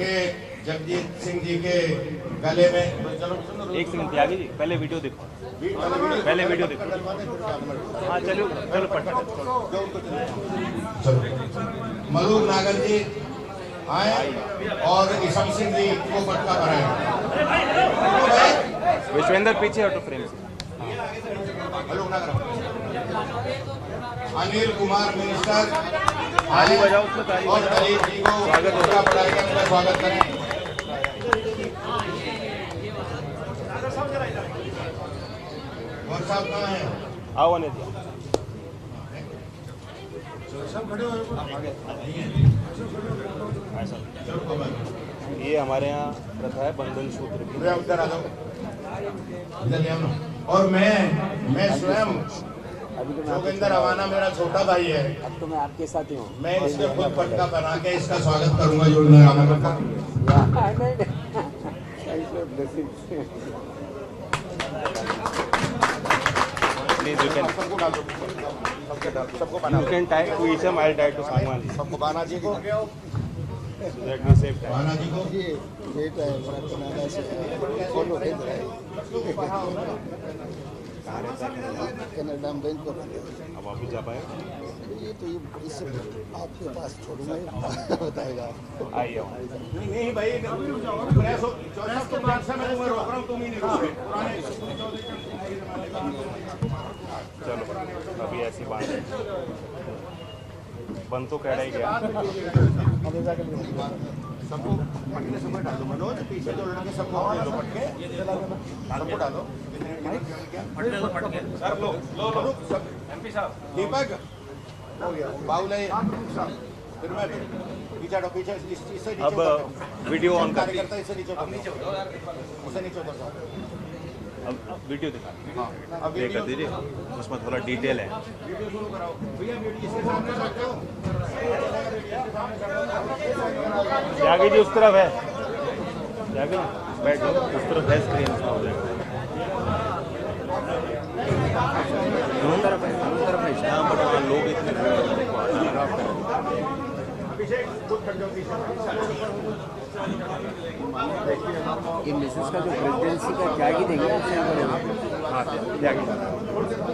के जगजीत सिंह जी के गले में। एक सेकंड त्यागी जी, पहले वीडियो देखो, पहले वीडियो देखो। हाँ चलो चलो पटना चलो। मलूक नागर जी आए और ईशम सिंह जी को पटका बनाए। विश्वेंद्र पीछे हटो फ्रेम से। मलूक नागर, अनिल कुमार मिनिस्टर ताली बजाओ उसमें, ताली और दलीप जी को स्वागत करें, स्वागत करें। और साहब कहाँ हैं? आओ अनिल जी। ये हमारे यहाँ प्रथा है बंधन सूत्र की। उधर आ जाओ, इधर ले आओ ना। और मैं स्वयं जोगिंदर रवाना मेरा छोटा भाई है। अब तो मैं आपके साथ ही हूँ। मैं इसके खुद पटका बना के इसका स्वागत करूंगा जोगिंदर रवाना का। Please you can. You can tie to Isham, I'll tie to Salman. सबको बाना जी को, So that we save time. बाना जी को। ये बेटा है मेरा कनाडा से फॉलो कर रहा है। कहाँ रहता है? कनाडा में बैंक पर अब वापिस जा पाए? ये तो ये इससे आपके पास छोड़ूंगा ही बताएगा। आइए आओ। नहीं भाई, प्रयास हो 14 के बाद से मैं रोक रहा हूँ, तुम ही नहीं रोकोगे। चलो अभी ऐसी बात है, बंद तो कह रहा ही गया। सबको पटके सब डाल दो। मनोज पीछे जो लड़के सबको ले लो, पटके सबको डालो। सर लो सब। एमपी साहब, दीपक हो गया, बाउल है फिर मैं पीछे हटो, पीछे इससे नीचे अब वीडियो ऑन कर, कार्यकर्ता इससे नीचे उसे नीचे उतर जाओ। अब वीडियो दिखा, हाँ अब प्ले कर दीजिए, उसमें थोड़ा डिटेल है। वीडियो शुरू कराओ भैया, वीडियो इसके सामने रखो। त्यागी जी उस तरफ है, त्यागी बैठो उस तरफ है, स्क्रीन हो जाएगा। यहाँ पर लोग इतने ये मिसेस का जो प्रेसिडेंसी का त्यागी देंगे उससे हाँ त्यागी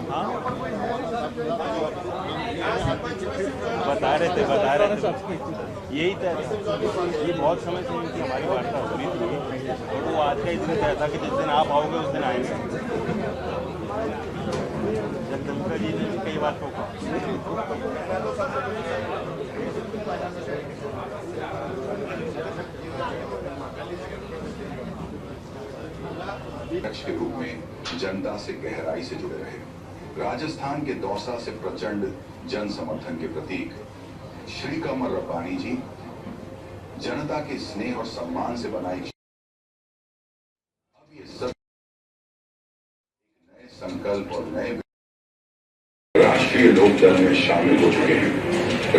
हाँ बता रहे थे यही था। ये बहुत समय से इनकी हमारी वार्ता हो रही थी और वो आज का इतना तय था कि जिस दिन आप आओगे उस दिन आएंगे। जगदम्बिका जी ने कई बार टोका। अध्यक्ष के रूप में जनता से गहराई से जुड़े रहे। राजस्थान के दौसा से प्रचंड जन समर्थन के प्रतीक श्री कमर रब्बानी जी जनता के स्नेह और सम्मान से बनाई। अब ये सब नए संकल्प और नए राष्ट्रीय लोकदल में शामिल हो चुके हैं।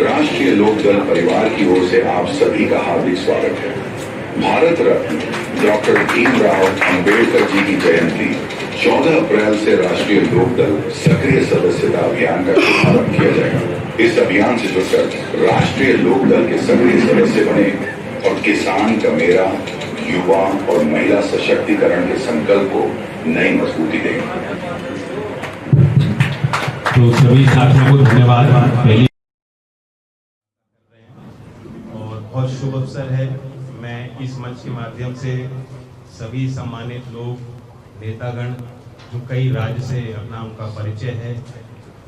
राष्ट्रीय लोकदल परिवार की ओर से आप सभी का हार्दिक स्वागत है। भारत रत्न डॉक्टर भीमराव अंबेडकर जी की जयंती 14 अप्रैल से राष्ट्रीय लोकदल सक्रिय सदस्यता अभियान का शुभारंभ किया जाएगा। इस अभियान से जुड़कर राष्ट्रीय लोकदल के सक्रिय सदस्य बने और किसान का मेरा, युवा और महिला सशक्तिकरण के संकल्प को नई मजबूती देंगे। तो सभी साथियों को धन्यवाद। पहली और बहुत शुभ अवसर है, मैं इस मंच के माध्यम से सभी सम्मानित लोग, नेतागण जो कई राज्य से अपना उनका परिचय है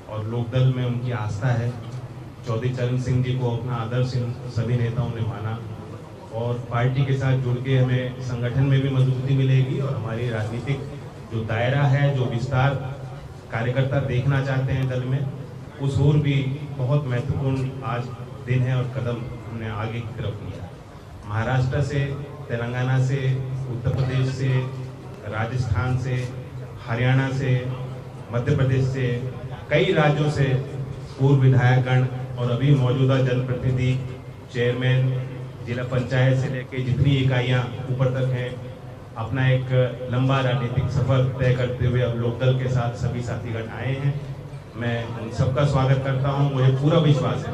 और लोकदल में उनकी आस्था है, चौधरी चरण सिंह जी को अपना आदर्श सभी नेताओं ने माना और पार्टी के साथ जुड़ के हमें संगठन में भी मजबूती मिलेगी और हमारी राजनीतिक जो दायरा है, जो विस्तार कार्यकर्ता देखना चाहते हैं दल में, उस ओर भी बहुत महत्वपूर्ण आज दिन है और कदम हमने आगे की तरफ लिया। महाराष्ट्र से, तेलंगाना से, उत्तर प्रदेश से, राजस्थान से, हरियाणा से, मध्य प्रदेश से, कई राज्यों से पूर्व विधायकगण और अभी मौजूदा जनप्रतिनिधि, चेयरमैन, जिला पंचायत से लेकर जितनी इकाइयां ऊपर तक हैं, अपना एक लंबा राजनीतिक सफर तय करते हुए अब लोकदल के साथ सभी साथीगण आए हैं। मैं उन सबका स्वागत करता हूं। मुझे पूरा विश्वास है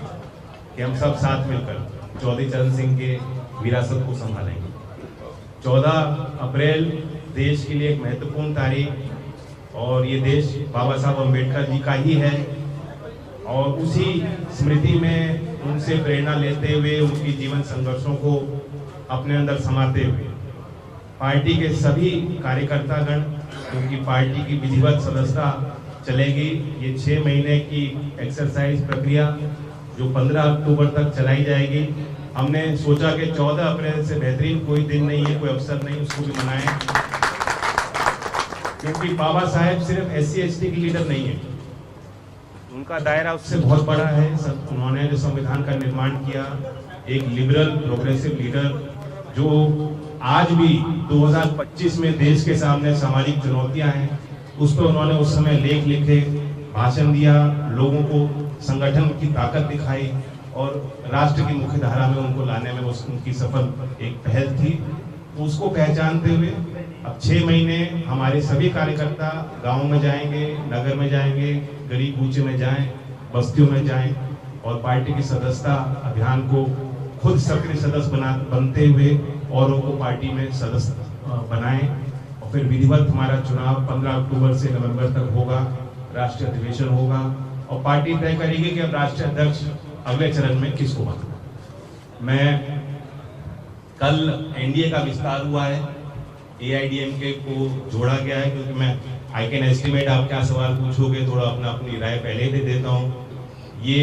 कि हम सब साथ मिलकर चौधरी चरण सिंह के विरासत को संभालेंगे। 14 अप्रैल देश के लिए एक महत्वपूर्ण तारीख और ये देश बाबा साहब अम्बेडकर जी का ही है और उसी स्मृति में उनसे प्रेरणा लेते हुए उनकी जीवन संघर्षों को अपने अंदर समाते हुए पार्टी के सभी कार्यकर्तागण, क्योंकि पार्टी की विधिवत सदस्यता चलेगी, ये 6 महीने की एक्सरसाइज प्रक्रिया जो 15 अक्टूबर तक चलाई जाएगी। हमने सोचा कि 14 अप्रैल से बेहतरीन कोई दिन नहीं है, कोई अवसर नहीं, उसको भी मनाएं, क्योंकि बाबा साहेब सिर्फ SC/ST की लीडर नहीं है, उनका दायरा उससे बहुत बड़ा है। उन्होंने जो संविधान का निर्माण किया, एक लिबरल प्रोग्रेसिव लीडर जो आज भी 2025 में देश के सामने सामाजिक चुनौतियां हैं, उस पर उन्होंने उस समय लेख लिखे, भाषण दिया, लोगों को संगठन की ताकत दिखाई और राष्ट्र की मुख्य धारा में उनको लाने में उनकी सफल एक पहल थी। तो उसको पहचानते हुए अब 6 महीने हमारे सभी कार्यकर्ता गाँव में जाएंगे, नगर में जाएंगे, गरीब कूचे में जाएं, बस्तियों में जाएं और पार्टी की सदस्यता अभियान को खुद सक्रिय सदस्य बनते हुए औरों को पार्टी में सदस्य बनाएं और फिर विधिवत हमारा चुनाव 15 अक्टूबर से नवंबर तक होगा, राष्ट्रीय अधिवेशन होगा और पार्टी तय करेगी कि अब राष्ट्रीय अध्यक्ष अगले चरण में किसको बनाना। मैं कल NDA का विस्तार हुआ है, AIDMK को जोड़ा गया है, क्योंकि मैं आई कैन एस्टिमेट आप क्या सवाल पूछोगे, थोड़ा अपनी राय पहले दे देता हूँ। ये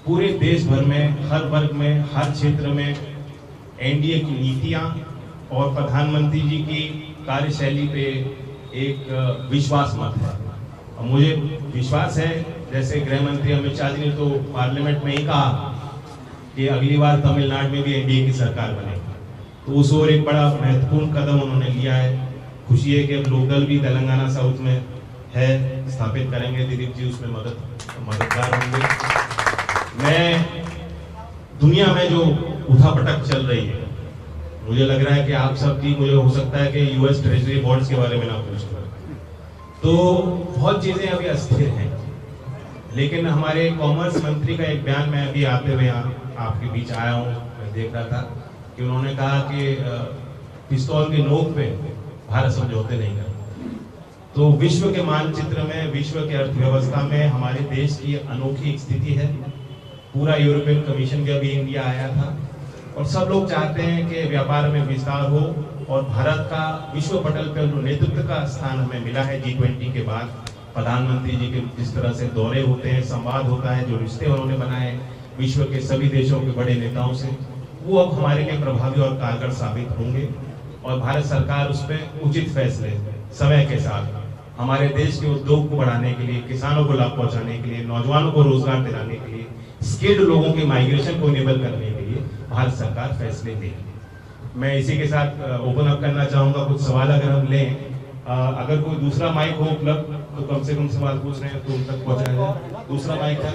पूरे देश भर में, हर वर्ग में, हर क्षेत्र में NDA की नीतियां और प्रधानमंत्री जी की कार्यशैली पे एक विश्वास मत है और मुझे विश्वास है, जैसे गृह मंत्री अमित शाह जी ने तो पार्लियामेंट में ही कहा कि अगली बार तमिलनाडु में भी NDA की सरकार बनेगी, तो उस ओर एक बड़ा महत्वपूर्ण कदम उन्होंने लिया है। खुशी है कि अब लोकदल भी तेलंगाना साउथ में है, स्थापित करेंगे, दिलीप जी उसमें मददगार होंगे। मैं दुनिया में जो उठापटक चल रही है, मुझे लग रहा है कि आप सब की, मुझे हो सकता है कि US ट्रेजरी बॉन्ड्स के बारे में ना पूछ कर, तो बहुत चीजें अभी अस्थिर हैं। लेकिन हमारे कॉमर्स मंत्री का एक बयान, मैं अभी आते हुए आपके बीच आया हूँ, मैं देख रहा था कि उन्होंने कहा कि पिस्तौल के नोक पे भारत समझौते नहीं करता। तो विश्व के मानचित्र में, विश्व के अर्थव्यवस्था में हमारे देश की अनोखी स्थिति है। पूरा यूरोपियन कमीशन का भी इंडिया आया था और सब लोग चाहते हैं कि व्यापार में विस्तार हो और भारत का विश्व पटल पर जो नेतृत्व का स्थान हमें मिला है G20 के बाद, प्रधानमंत्री जी के जिस तरह से दौरे होते हैं, संवाद होता है, जो रिश्ते उन्होंने बनाए विश्व के सभी देशों के बड़े नेताओं से, वो अब हमारे लिए प्रभावी और कारगर साबित होंगे और भारत सरकार उस पर उचित फैसले समय के साथ हमारे देश के उद्योग को बढ़ाने के लिए, किसानों को लाभ पहुंचाने के लिए, नौजवानों को रोजगार दिलाने के लिए, स्किल्ड लोगों के माइग्रेशन को इनेबल करने के लिए भारत सरकार फैसले लेगी। मैं इसी के साथ ओपन अप करना चाहूंगा, कुछ सवाल अगर हम लें, अगर कोई दूसरा माइक हो उपलब्ध तो कम से कम सवाल पूछ रहे हैं तो उन तक पहुंचाया जाए। दूसरा माइक है?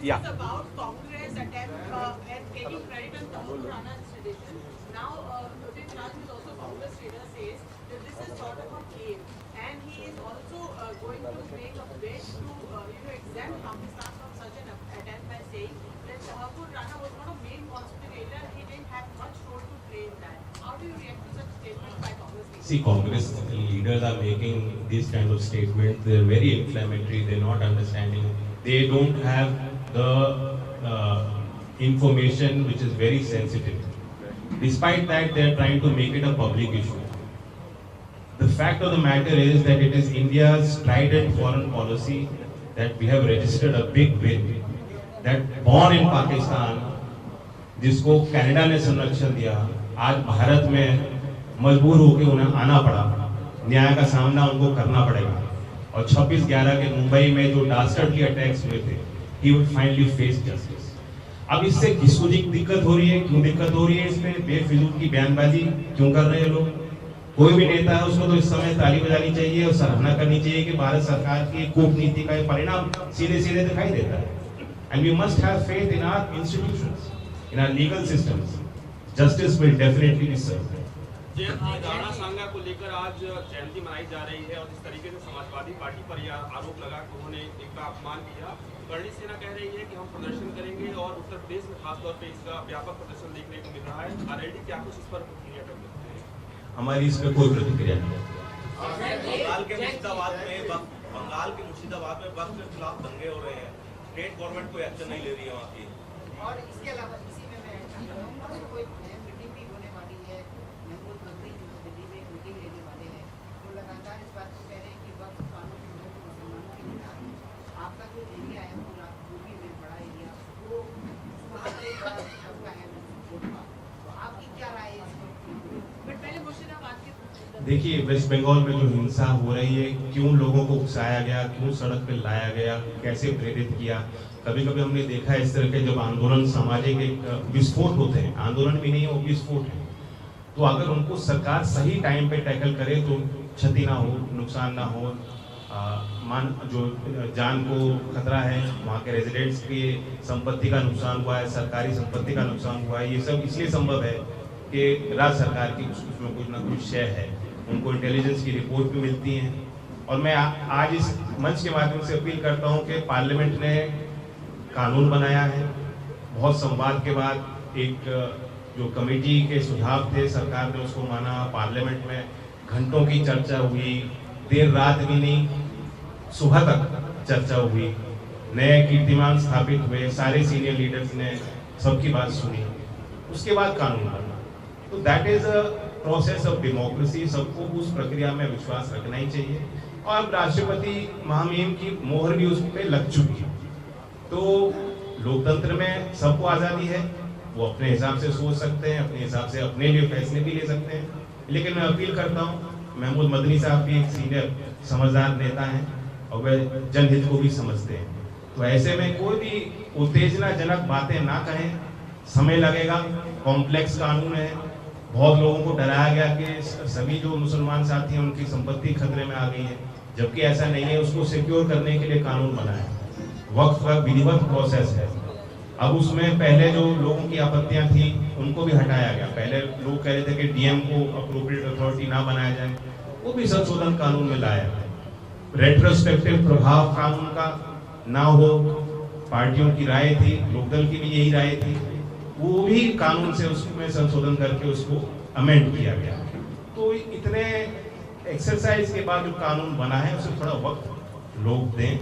Yeah. This is about Congress attempt and taking credit on Tamil Rana's tradition. Now, Udit Raj, who is also Congress leader, says that this is sort of a game, and he is also going to make a bid to exempt Pakistan from such an attempt by saying that Shahapur Rana was not a main conspirator, he didn't have much role to play in that. How do you react to such statements by Congress leaders? See, Congress leaders are making these kind of statements. They're very inflammatory. They're not understanding. They don't have the information which is very sensitive. Despite that, they are trying to make it a public issue. The fact of the matter is that it is India's trident foreign policy that we have registered a big bid that born in Pakistan, जिसको Canada ने संरक्षण दिया, आज भारत में मजबूर होकर उन्हें आना पड़ा, न्याय का सामना उनको करना पड़ेगा और 26/11 के मुंबई में जो डास्टर्डली अटैक्स हुए थे, he would finally face justice. अब इससे किसको दिक्कत हो रही है, क्यों दिक्कत हो रही है, इसमें बेफिजूल की बयानबाजी क्यों कर रहे हैं लोग? कोई भी नेता है उसको तो इस समय ताली बजानी चाहिए और सराहना करनी चाहिए कि भारत सरकार की कूटनीति का परिणाम सीधे सीधे दिखाई देता है। And we must have faith in our institutions, in our legal systems. Justice will definitely be served. Rana सांगा को लेकर आज जयंती मनाई जा रही है और जिस तरीके से समाजवादी पार्टी पर यह आरोप लगा कि उन्होंने इनका अपमान किया, करणी सेना कह रही है कि हम प्रदर्शन करेंगे और उत्तर प्रदेश में खासतौर पर इसका व्यापक प्रदर्शन देखने को मिल रहा है। आरएलडी क्या कुछ इस पर प्रतिक्रिया कर सकते हैं? हमारी इस पर कोई प्रतिक्रिया नहीं। बंगाल के मुर्शिदाबाद में वक्त के खिलाफ दंगे हो रहे हैं, स्टेट गवर्नमेंट कोई एक्शन नहीं ले रही है वहाँ की। और इसके अलावा इसी में मैं कोई मीटिंग भी होने वाली है, महमूद मंत्री दिल्ली में मीटिंग लेने वाले हैं, तो लगातार इस बात को कह रहे हैं कि वक्त कानून मुसलमानों के खिलाफ है। आपका जो एरिया है पूरा यूपी में बड़ा एरिया, वो वहाँ पे सबका है, तो आपकी क्या राय है इस पर? बट पहले मुर्शिदाबाद के देखिए, वेस्ट बंगाल में जो हिंसा हो रही है, क्यों लोगों को उकसाया गया, क्यों सड़क पे लाया गया, कैसे प्रेरित किया। कभी कभी हमने देखा है इस तरह के जब आंदोलन सामाजिक एक विस्फोट होते हैं, आंदोलन भी नहीं वो विस्फोट है, तो अगर उनको सरकार सही टाइम पे टैकल करे तो क्षति ना हो, नुकसान ना हो, जो जान को खतरा है, वहाँ के रेजिडेंट्स की संपत्ति का नुकसान हुआ है, सरकारी संपत्ति का नुकसान हुआ है, ये सब इसलिए संभव है कि राज्य सरकार की उसमें कुछ ना कुछ शय है, उनको इंटेलिजेंस की रिपोर्ट भी मिलती है। और मैं आज इस मंच के माध्यम से अपील करता हूं कि पार्लियामेंट ने कानून बनाया है, बहुत संवाद के बाद एक जो कमेटी के सुझाव थे सरकार ने उसको माना, पार्लियामेंट में घंटों की चर्चा हुई, देर रात भी नहीं सुबह तक चर्चा हुई, नए कीर्तिमान स्थापित हुए, सारे सीनियर लीडर्स ने सबकी बात सुनी, उसके बाद कानून बना। तो that is a process of democracy, सबको उस प्रक्रिया में विश्वास रखना ही चाहिए। और अब राष्ट्रपति महामहिम की मोहर भी उस पर लग चुकी है, तो लोकतंत्र में सबको आज़ादी है, वो अपने हिसाब से सोच सकते हैं, अपने हिसाब से अपने लिए फैसले भी ले सकते हैं। लेकिन मैं अपील करता हूँ, महमूद मदनी साहब भी एक सीनियर समझदार नेता हैं और वह जनहित को भी समझते हैं, तो ऐसे में कोई भी उत्तेजनाजनक बातें ना कहें, समय लगेगा, कॉम्प्लेक्स कानून है, बहुत लोगों को डराया गया कि सभी जो मुसलमान साथी हैं उनकी संपत्ति खतरे में आ गई है, जबकि ऐसा नहीं है, उसको सिक्योर करने के लिए कानून बना है, वक्त विधिवत प्रोसेस है। अब उसमें पहले जो लोगों की आपत्तियां थी उनको भी हटाया गया, पहले लोग कह रहे थे कि डीएम को अप्रोप्रिएट अथॉरिटी ना बनाया जाए, वो भी संशोधन कानून में लाया है। रेट्रोस्पेक्टिव प्रभाव कानून का ना हो, पार्टियों की राय थी, लोकदल की भी यही राय थी, वो भी कानून से उसमें संशोधन करके उसको अमेंड किया गया। तो इतने एक्सरसाइज के बाद जो कानून बना है उसे थोड़ा वक्त लोग दें,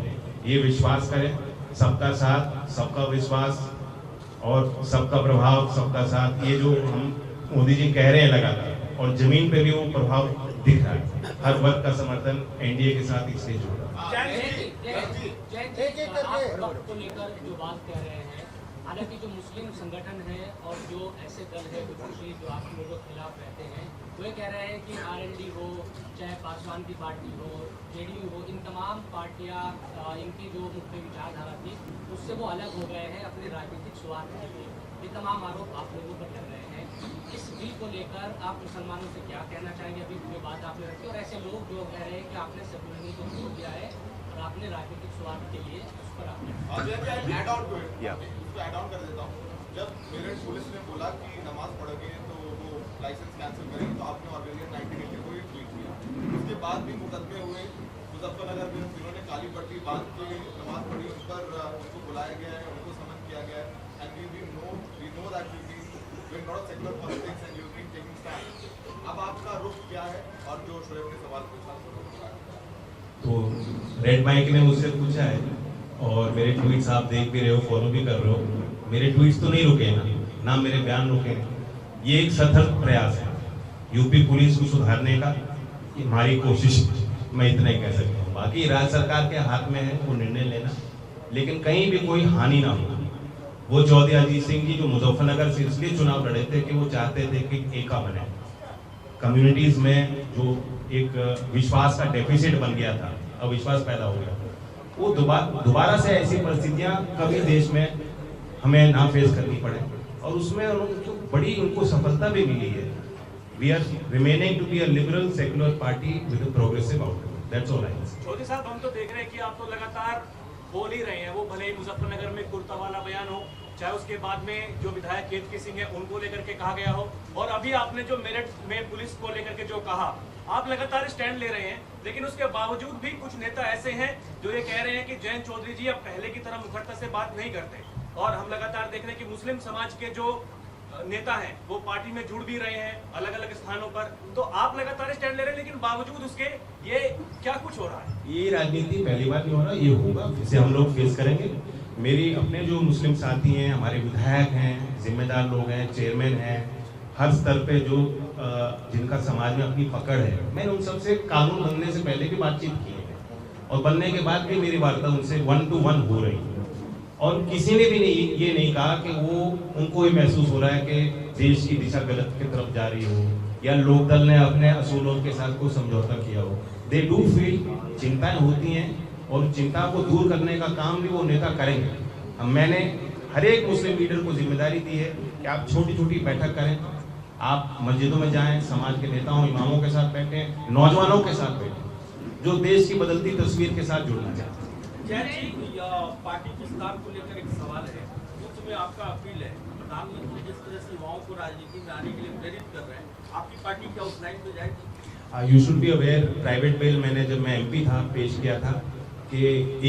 ये विश्वास करें, सबका साथ, सबका विश्वास और सबका प्रभाव, सबका साथ, ये जो हम मोदी जी कह रहे हैं लगातार, और जमीन पे भी वो प्रभाव दिख रहा है, हर वर्ग का समर्थन एनडीए के साथ इसलिए जुड़ा। को लेकर जो बात कह रहे हैं, हालांकि जो मुस्लिम संगठन है और जो ऐसे दल है जो आप लोगों के खिलाफ रहते हैं, वो ये कह रहे हैं कि आरएलडी हो, चाहे पासवान की पार्टी हो, जेडीयू हो, इन तमाम पार्टियां इनकी जो मुख्य विचारधारा थी उससे वो अलग हो गए हैं अपने राजनीतिक स्वार्थ के लिए। ये तमाम आरोप आप लोगों पर लग रहे हैं। इस बिल को लेकर आप मुसलमानों से क्या कहना चाहेंगे? अभी ये बात आपने रखी, और ऐसे लोग जो कह रहे हैं कि आपने सेकुलरिज्म को छोड़ दिया है और आपने राजनीतिक स्वार्थ के लिए उस पर ऐड ऑन कर देता हूँ। जब मेरठ पुलिस ने बोला कि नमाज पढ़ोगे तो वो लाइसेंस कैंसिल करेंगे, तो आपने ऑर्गेनाइज 1980 को ही ट्वीट किया। उसके बाद भी मुकदमे हुए, मुजफ्फरनगर में जिन्होंने काली पट्टी बांध के नमाज पढ़ी उन पर उनको बुलाया गया है, उनको समन किया गया है। And we know that you be doing lot of secular politics and you been taking stand. अब आपका रुख क्या है? और जो शोएब ने सवाल पूछा, तो रेड माइक ने मुझसे पूछा है और मेरे ट्वीट्स आप देख भी रहे हो, फॉलो भी कर रहे हो, मेरे ट्वीट्स तो नहीं रुके ना मेरे बयान रुके। ये एक सतत प्रयास है यूपी पुलिस को सुधारने का, ये हमारी कोशिश, मैं इतना ही कह सकता हूँ। बाकी राज्य सरकार के हाथ में है वो निर्णय लेना, लेकिन कहीं भी कोई हानि ना हो। वो चौधरी अजीत सिंह जी जो मुजफ्फरनगर से इसलिए चुनाव लड़े थे कि वो चाहते थे कि एका बने, कम्युनिटीज में जो एक विश्वास का डेफिसिट बन गया था, अविश्वास पैदा हो गया, वो दोबारा से ऐसी परिस्थितियां कभी देश में हमें ना फेस करनी पड़े, और उसमें उनको सफलता भी मिली है। We are remaining to be a liberal secular party with a progressive outlook, that's all I say. Chaudhary साहब, हम तो देख रहे हैं कि आप तो लगातार बोल ही रहे हैं, वो भले ही मुजफ्फरनगर में कुर्ता वाला बयान हो, चाहे उसके बाद में जो विधायक केतकी सिंह है उनको लेकर के कहा गया हो, और अभी आपने जो मेरठ में पुलिस को लेकर के जो कहा, आप लगातार स्टैंड ले रहे हैं, लेकिन उसके बावजूद भी कुछ नेता ऐसे हैं जो ये कह रहे हैं कि जयंत चौधरी जी अब पहले की तरह मुखरता से बात नहीं करते, और हम लगातार देख रहे हैं कि मुस्लिम समाज के जो नेता हैं वो पार्टी में जुड़ भी रहे हैं अलग अलग स्थानों पर। तो आप लगातार स्टैंड ले रहे हैं, लेकिन बावजूद उसके ये क्या कुछ हो रहा है? ये राजनीति पहली बार नहीं हो रहा, ये होगा, इसे हम लोग फेस करेंगे। मेरी अपने जो मुस्लिम साथी हैं, हमारे विधायक हैं, जिम्मेदार लोग हैं, चेयरमैन हैं, हर स्तर पे जो जिनका समाज में अपनी पकड़ है, मैंने उन सबसे कानून बनने से पहले भी बातचीत की है, और बनने के बाद भी मेरी वार्ता उनसे 1 to 1 हो रही है, और किसी ने भी ये नहीं कहा कि वो उनको ये महसूस हो रहा है कि देश की दिशा गलत की तरफ जा रही हो, या लोकदल ने अपने असूलों के साथ कोई समझौता किया हो। दे डू फील, चिंताएं होती हैं, और चिंता को दूर करने का काम भी वो नेता करेंगे। मैंने हर एक मुस्लिम लीडर को जिम्मेदारी दी है कि आप छोटी छोटी बैठक करें, आप मस्जिदों में जाएं, समाज के नेताओं इमामों के साथ बैठें, नौजवानों के साथ बैठें जो देश की बदलती तस्वीर के साथ जुड़ना चाहते हैं। पार्टी के विस्तार को लेकर एक सवाल है, उसमें आपका अपील है, प्रधानमंत्री जिस तरह से युवाओं को राजनीति में आने के लिए प्रेरित कर रहे हैं, आपकी पार्टी क्या उस लाइन में जाएगी? You should be aware, private bill मैंने जब मैं MP था पेश किया था कि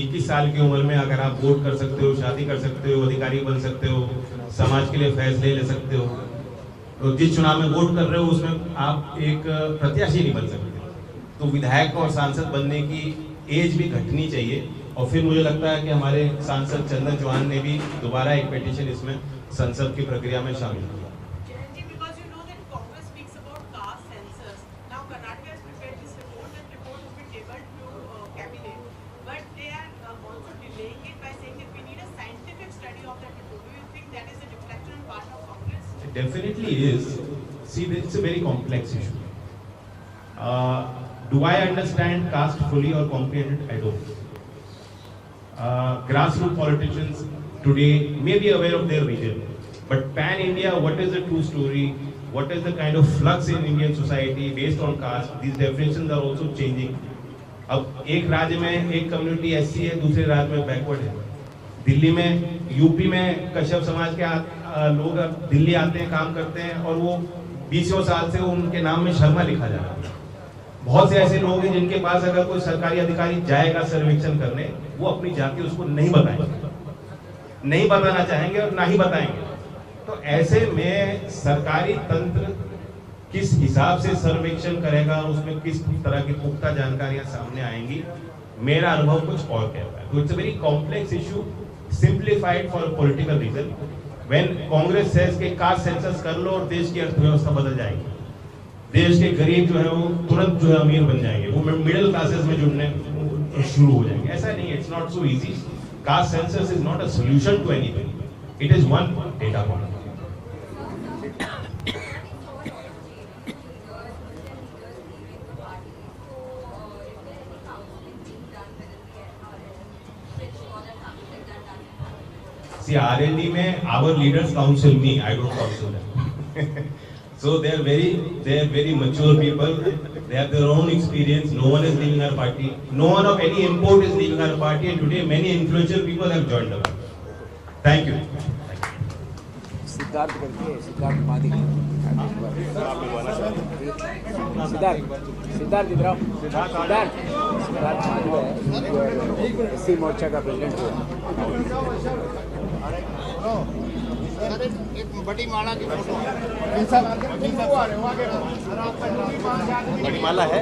21 साल की उम्र में अगर आप वोट कर सकते हो, शादी कर सकते हो, अधिकारी बन सकते हो, समाज के लिए फैसले ले सकते हो, तो जिस चुनाव में वोट कर रहे हो उसमें आप एक प्रत्याशी नहीं बन सकते। तो विधायक और सांसद बनने की एज भी घटनी चाहिए, और फिर मुझे लगता है कि हमारे सांसद चंदन चौहान ने भी दोबारा एक पिटीशन इसमें संसद की प्रक्रिया में शामिल किया। Definitely is. See, it's a very complex issue. Do I understand caste fully or comprehend it? I don't. Grassroots politicians today may be aware of their region, but pan-India, what is the true story? What is the kind of flux in Indian society based on caste? These definitions are also changing. अब एक राज्य में एक community ऐसी है, दूसरे राज्य में बैकवर्ड है। दिल्ली में, यूपी में कश्यप समाज के लोग दिल्ली आते हैं, काम करते हैं, और वो 20 साल से उनके नाम में शर्मा लिखा जा रहा है। बहुत से ऐसे लोग हैं जिनके पास अगर कोई सरकारी अधिकारी जाएगा सर्वेक्षण करने, वो अपनी जाति उसको नहीं बताएंगे, नहीं बताना चाहेंगे और ना ही बताएंगे। तो ऐसे में सरकारी तंत्र किस हिसाब से सर्वेक्षण करेगा, उसमें किस तरह की पुख्ता जानकारियां सामने आएंगी, मेरा अनुभव कुछ और कहता है। तो it's a very complex issue, simplified for political reason. When Congress says के कास्ट सेंसस कर लो और देश की अर्थव्यवस्था बदल जाएगी, देश के गरीब जो है वो तुरंत जो है अमीर बन जाएंगे, वो मिडिल क्लासेस में जुड़ने शुरू हो जाएंगे। ऐसा नहीं है, it's not so easy. Caste census is not a solution to anything, it is one data point. See, RLD में our leaders counsel me, I don't counsel them. So they are very mature people. They have their own experience. No one is leaving our party. No one of any import is leaving our party. And today, many influential people have joined us. Thank you. Siddharth करके सिद्धार्थ मादी सिद्धार्थ इधर आओ। सिद्धार्थ मादी है, SC मोर्चा का president है। एक बड़ी माला की photo बड़ी माला है,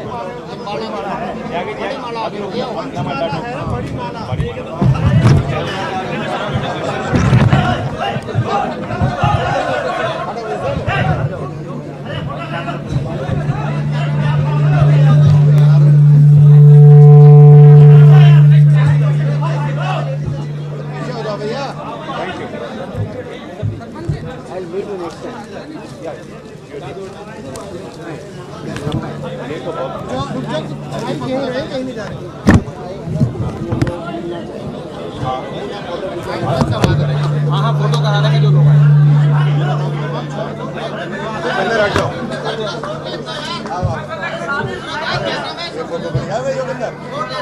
हाँ फोटो कराने के जो लोग आए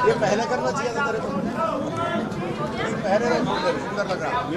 ये पहले करना चाहिए था तेरे को। अरे सुंदर लग रहा है।